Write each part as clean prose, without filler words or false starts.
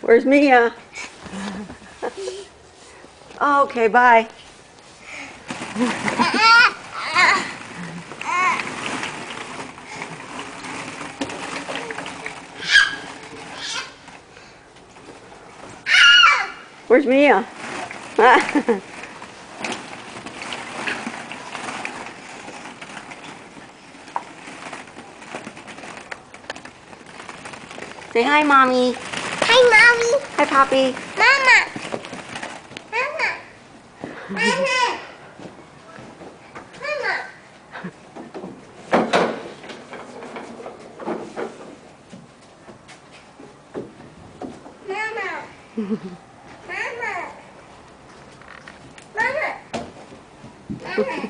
Where's Mia? Okay, bye. Where's Mia? Say hi, Mommy. Hi, Mommy. Hi, Poppy. Mama. Mama. Mama. Mama. Mama. Mama. Mama. Mama.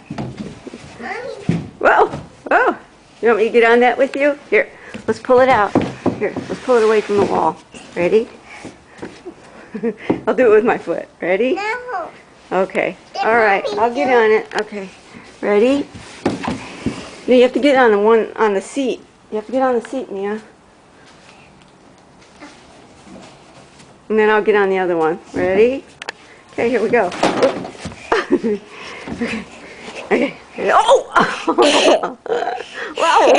Mommy. Whoa! Whoa! You want me to get on that with you? Here, let's pull it out. Here, let's pull it away from the wall. Ready? I'll do it with my foot. Ready? No. Okay. All right. I'll get on it. Okay. Ready? No, you have to get on the one on the seat. You have to get on the seat, Mia. And then I'll get on the other one. Ready? Okay, here we go. Okay. Okay. Oh! Whoa! Whoa!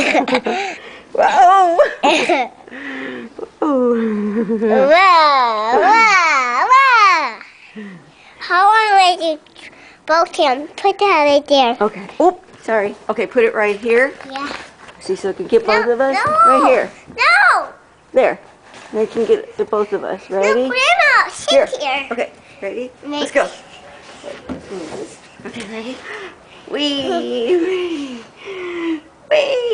Wow, wow, wow. How I make it broken? Put that right there. Okay. Oop, sorry. Okay, put it right here. Yeah. See, so it can get both of us? No. Right here. No. There. They can get the both of us. Ready? No, Grandma, sit here. Okay, ready? Let's go. Okay, ready? Wee! Wee! Wee!